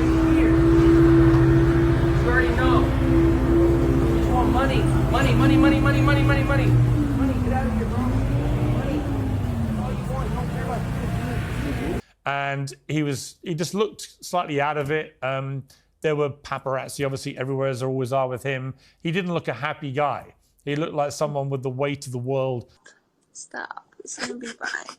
are you here? You already know. You just want money. Money, money, money, money, money, money, money. Money, get out of here, bro. Money. That's all you want. You don't care about food. And he just looked slightly out of it. There were paparazzi, obviously, everywhere, as there always are with him. He didn't look a happy guy. He looked like someone with the weight of the world. Stop. It's gonna be fine.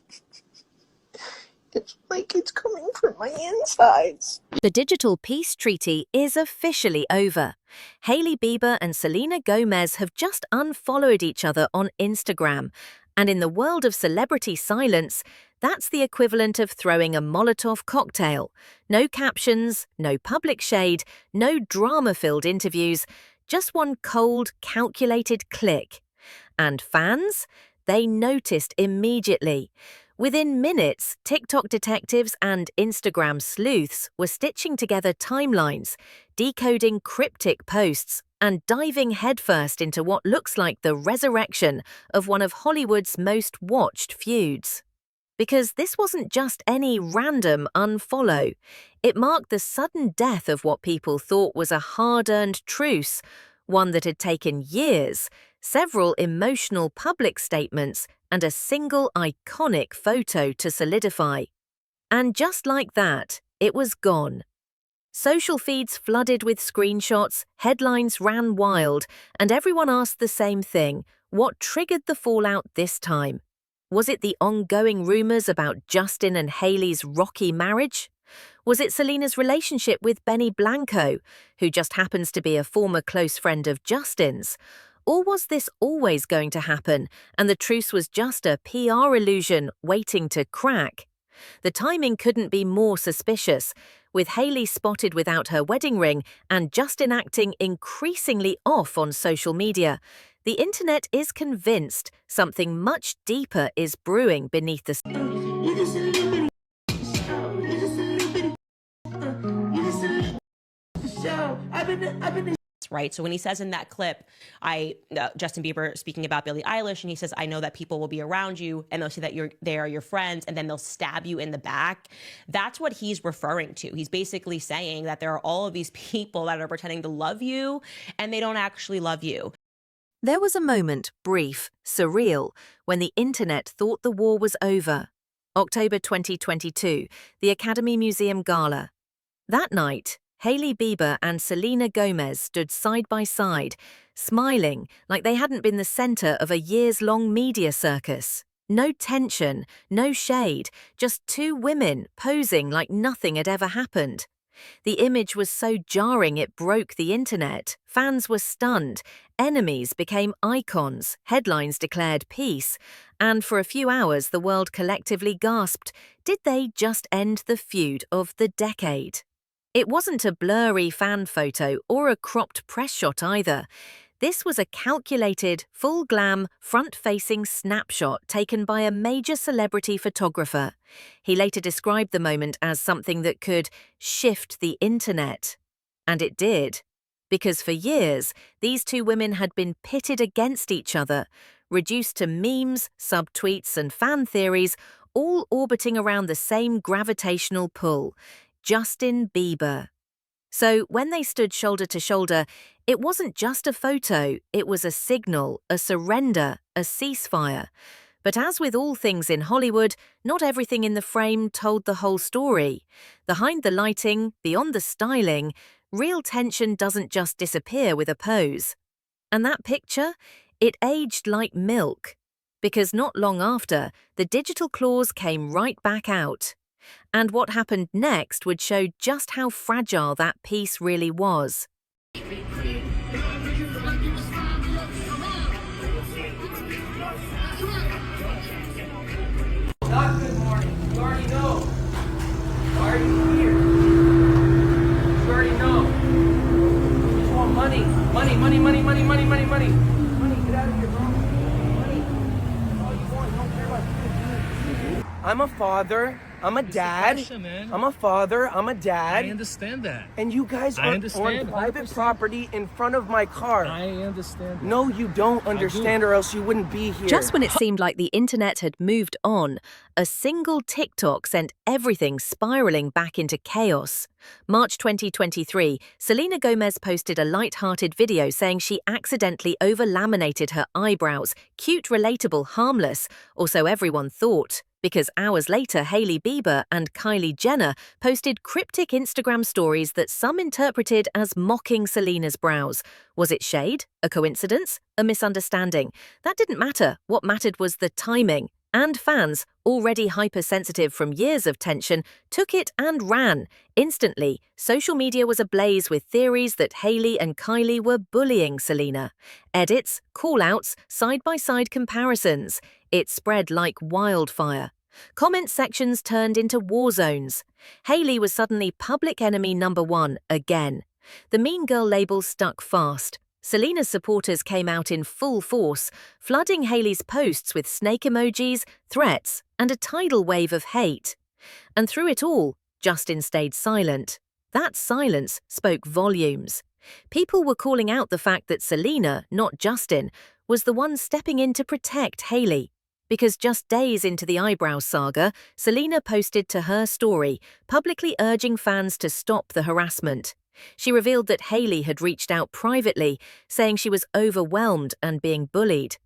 It's like it's coming from my insides. The digital peace treaty is officially over. Hailey Bieber and Selena Gomez have just unfollowed each other on Instagram. And in the world of celebrity silence, that's the equivalent of throwing a Molotov cocktail. No captions, no public shade, no drama-filled interviews, just one cold, calculated click. And fans? They noticed immediately. Within minutes, TikTok detectives and Instagram sleuths were stitching together timelines, decoding cryptic posts, and diving headfirst into what looks like the resurrection of one of Hollywood's most watched feuds. Because this wasn't just any random unfollow. It marked the sudden death of what people thought was a hard-earned truce, one that had taken years, several emotional public statements, and a single iconic photo to solidify. And just like that, it was gone. Social feeds flooded with screenshots, headlines ran wild, and everyone asked the same thing: what triggered the fallout this time? Was it the ongoing rumors about Justin and Hailey's rocky marriage? Was it Selena's relationship with Benny Blanco, who just happens to be a former close friend of Justin's? Or was this always going to happen, and the truce was just a PR illusion waiting to crack? The timing couldn't be more suspicious, with Hailey spotted without her wedding ring and Justin acting increasingly off on social media. The internet is convinced something much deeper is brewing beneath the right? So when he says in that clip, Justin Bieber speaking about Billie Eilish, and he says, I know that people will be around you and they'll say that they are your friends, and then they'll stab you in the back. That's what he's referring to. He's basically saying that there are all of these people that are pretending to love you and they don't actually love you. There was a moment, brief, surreal, when the internet thought the war was over. October 2022, the Academy Museum Gala. That night, Hailey Bieber and Selena Gomez stood side by side, smiling like they hadn't been the center of a years-long media circus. No tension, no shade, just two women posing like nothing had ever happened. The image was so jarring it broke the internet. Fans were stunned. Enemies became icons. Headlines declared peace. And for a few hours, the world collectively gasped, did they just end the feud of the decade? It wasn't a blurry fan photo or a cropped press shot either. This was a calculated, full-glam, front-facing snapshot taken by a major celebrity photographer. He later described the moment as something that could shift the internet. And it did. Because for years, these two women had been pitted against each other, reduced to memes, subtweets, and fan theories, all orbiting around the same gravitational pull: Justin Bieber. So when they stood shoulder to shoulder, it wasn't just a photo, it was a signal, a surrender, a ceasefire. But as with all things in Hollywood, not everything in the frame told the whole story. Behind the lighting, beyond the styling, real tension doesn't just disappear with a pose. And that picture? It aged like milk. Because not long after, the digital claws came right back out. And what happened next would show just how fragile that piece really was. Doc, good morning. You already know. Why are you here? You already know. You just want money. Money, money, money, money, money, money, money. Money, get out of here, bro. Money. That's all you want. You don't care about food. I'm a father. I'm a dad. Question, man. I'm a father. I'm a dad. I understand that. And you guys I are understand, on private 100%. property in front of my car. I understand that. No, you don't understand, or else you wouldn't be here. Just when it seemed like the internet had moved on, a single TikTok sent everything spiraling back into chaos. March 2023, Selena Gomez posted a light-hearted video saying she accidentally over-laminated her eyebrows. Cute, relatable, harmless, or so everyone thought. Because hours later, Hailey Bieber and Kylie Jenner posted cryptic Instagram stories that some interpreted as mocking Selena's brows. Was it shade? A coincidence? A misunderstanding? That didn't matter. What mattered was the timing. And fans, already hypersensitive from years of tension, took it and ran. Instantly, social media was ablaze with theories that Hailey and Kylie were bullying Selena. Edits, call-outs, side-by-side comparisons. It spread like wildfire. Comment sections turned into war zones. Hailey was suddenly public enemy #1 again. The Mean Girl label stuck fast. Selena's supporters came out in full force, flooding Hailey's posts with snake emojis, threats, and a tidal wave of hate. And through it all, Justin stayed silent. That silence spoke volumes. People were calling out the fact that Selena, not Justin, was the one stepping in to protect Hailey. Because just days into the eyebrow saga, Selena posted to her story, publicly urging fans to stop the harassment. She revealed that Hailey had reached out privately, saying she was overwhelmed and being bullied.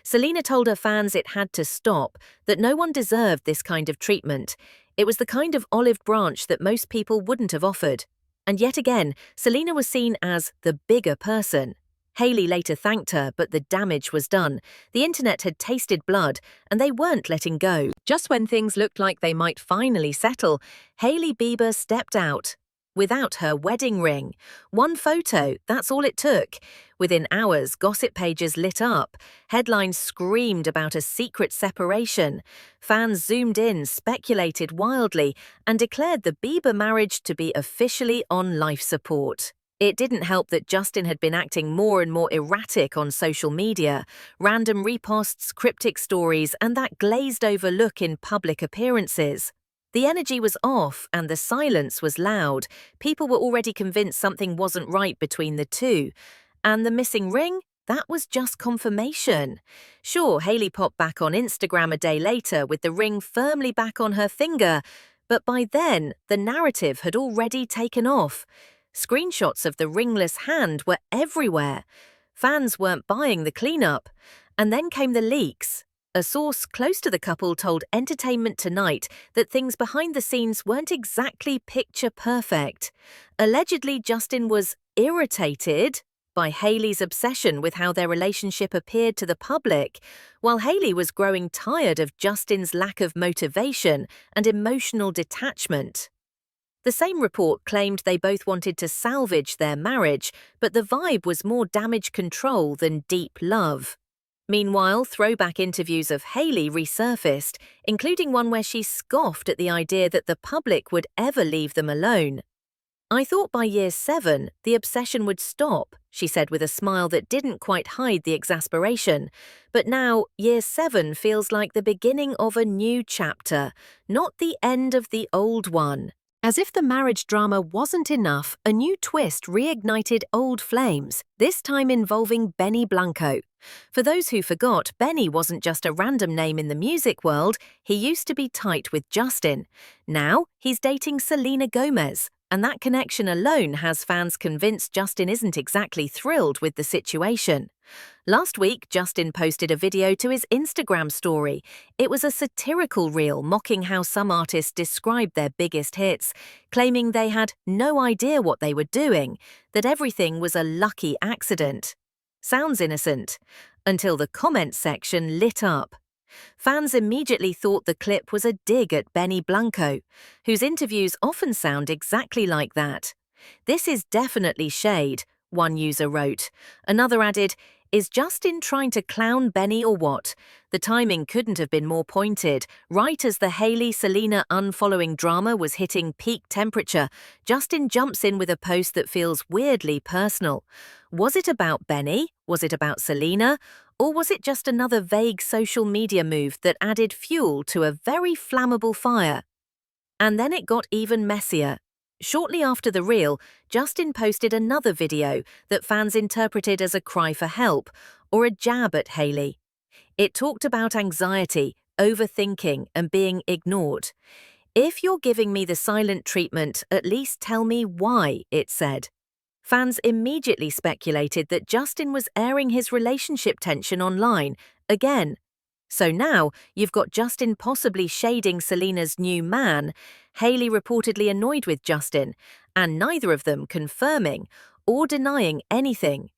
Selena told her fans it had to stop, that no one deserved this kind of treatment. It was the kind of olive branch that most people wouldn't have offered. And yet again, Selena was seen as the bigger person. Hailey later thanked her, but the damage was done. The internet had tasted blood, and they weren't letting go. Just when things looked like they might finally settle, Hailey Bieber stepped out. Without her wedding ring. One photo, that's all it took. Within hours, gossip pages lit up. Headlines screamed about a secret separation. Fans zoomed in, speculated wildly, and declared the Bieber marriage to be officially on life support. It didn't help that Justin had been acting more and more erratic on social media. Random reposts, cryptic stories, and that glazed-over look in public appearances. The energy was off and the silence was loud. People were already convinced something wasn't right between the two. And the missing ring? That was just confirmation. Sure, Hailey popped back on Instagram a day later with the ring firmly back on her finger, but by then, the narrative had already taken off. Screenshots of the ringless hand were everywhere. Fans weren't buying the cleanup. And then came the leaks. A source close to the couple told Entertainment Tonight that things behind the scenes weren't exactly picture perfect. Allegedly, Justin was irritated by Hailey's obsession with how their relationship appeared to the public, while Hailey was growing tired of Justin's lack of motivation and emotional detachment. The same report claimed they both wanted to salvage their marriage, but the vibe was more damage control than deep love. Meanwhile, throwback interviews of Hailey resurfaced, including one where she scoffed at the idea that the public would ever leave them alone. "I thought by year 7, the obsession would stop," she said with a smile that didn't quite hide the exasperation. "But now, year 7 feels like the beginning of a new chapter, not the end of the old one." As if the marriage drama wasn't enough, a new twist reignited old flames, this time involving Benny Blanco. For those who forgot, Benny wasn't just a random name in the music world, he used to be tight with Justin. Now, he's dating Selena Gomez, and that connection alone has fans convinced Justin isn't exactly thrilled with the situation. Last week, Justin posted a video to his Instagram story. It was a satirical reel mocking how some artists described their biggest hits, claiming they had no idea what they were doing, that everything was a lucky accident. Sounds innocent, until the comment section lit up. Fans immediately thought the clip was a dig at Benny Blanco, whose interviews often sound exactly like that. "This is definitely shade," one user wrote. Another added, Is Justin trying to clown Benny or what? The timing couldn't have been more pointed. Right as the Hailey-Selena unfollowing drama was hitting peak temperature, Justin jumps in with a post that feels weirdly personal. Was it about Benny? Was it about Selena? Or was it just another vague social media move that added fuel to a very flammable fire? And then it got even messier. Shortly after the reel, Justin posted another video that fans interpreted as a cry for help or a jab at Hailey. It talked about anxiety, overthinking, and being ignored. "If you're giving me the silent treatment, at least tell me why," it said. Fans immediately speculated that Justin was airing his relationship tension online, again. So now you've got Justin possibly shading Selena's new man, Hailey reportedly annoyed with Justin, and neither of them confirming or denying anything.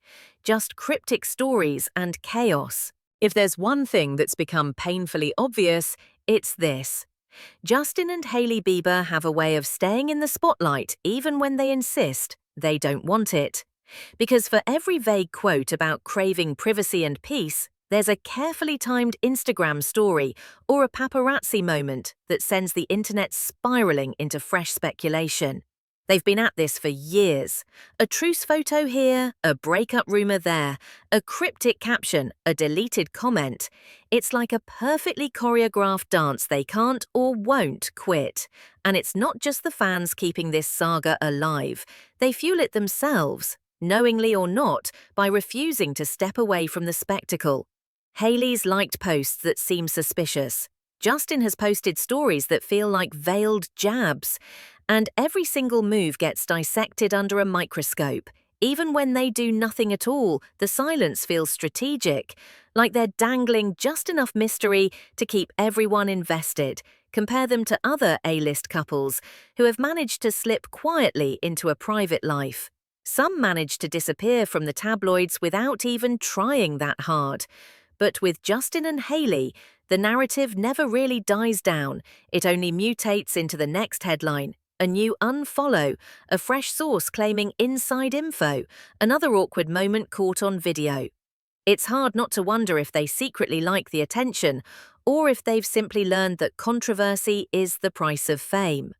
Just cryptic stories and chaos. If there's one thing that's become painfully obvious, it's this. Justin and Hailey Bieber have a way of staying in the spotlight even when they insist they don't want it. Because for every vague quote about craving privacy and peace, there's a carefully timed Instagram story or a paparazzi moment that sends the internet spiraling into fresh speculation. They've been at this for years. A truce photo here, a breakup rumor there, a cryptic caption, a deleted comment. It's like a perfectly choreographed dance they can't or won't quit. And it's not just the fans keeping this saga alive. They fuel it themselves, knowingly or not, by refusing to step away from the spectacle. Hailey's liked posts that seem suspicious. Justin has posted stories that feel like veiled jabs. And every single move gets dissected under a microscope. Even when they do nothing at all, the silence feels strategic, like they're dangling just enough mystery to keep everyone invested. Compare them to other A-list couples who have managed to slip quietly into a private life. Some manage to disappear from the tabloids without even trying that hard. But with Justin and Hailey, the narrative never really dies down. It only mutates into the next headline. A new unfollow, a fresh source claiming inside info, another awkward moment caught on video. It's hard not to wonder if they secretly like the attention, or if they've simply learned that controversy is the price of fame.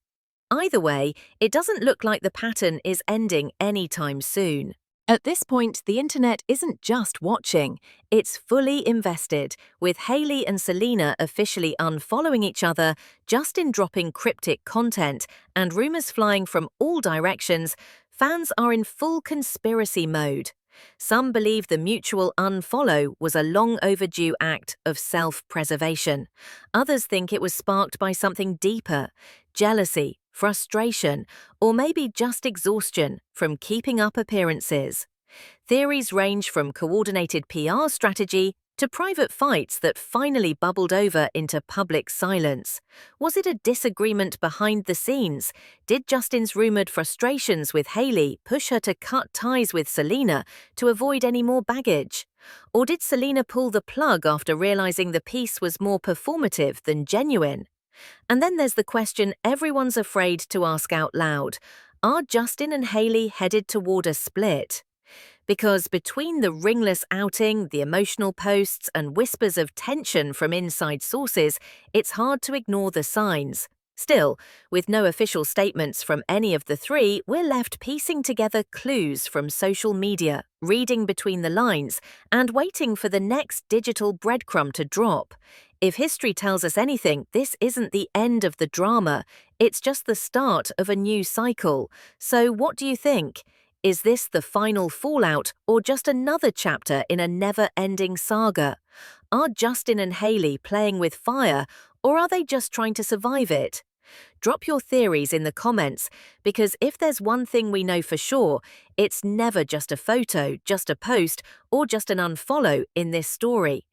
Either way, it doesn't look like the pattern is ending anytime soon. At this point, the internet isn't just watching, it's fully invested, with Hailey and Selena officially unfollowing each other, Justin dropping cryptic content, and rumors flying from all directions. Fans are in full conspiracy mode. Some believe the mutual unfollow was a long overdue act of self-preservation. Others think it was sparked by something deeper: jealousy, frustration, or maybe just exhaustion from keeping up appearances. Theories range from coordinated PR strategy to private fights that finally bubbled over into public silence. Was it a disagreement behind the scenes? Did Justin's rumored frustrations with Hailey push her to cut ties with Selena to avoid any more baggage? Or did Selena pull the plug after realizing the piece was more performative than genuine? And then there's the question everyone's afraid to ask out loud. Are Justin and Hailey headed toward a split? Because between the ringless outing, the emotional posts, and whispers of tension from inside sources, it's hard to ignore the signs. Still, with no official statements from any of the three, we're left piecing together clues from social media, reading between the lines, and waiting for the next digital breadcrumb to drop. If history tells us anything, this isn't the end of the drama. It's just the start of a new cycle. So what do you think? Is this the final fallout or just another chapter in a never-ending saga? Are Justin and Hailey playing with fire, or are they just trying to survive it? Drop your theories in the comments, because if there's one thing we know for sure, it's never just a photo, just a post, or just an unfollow in this story.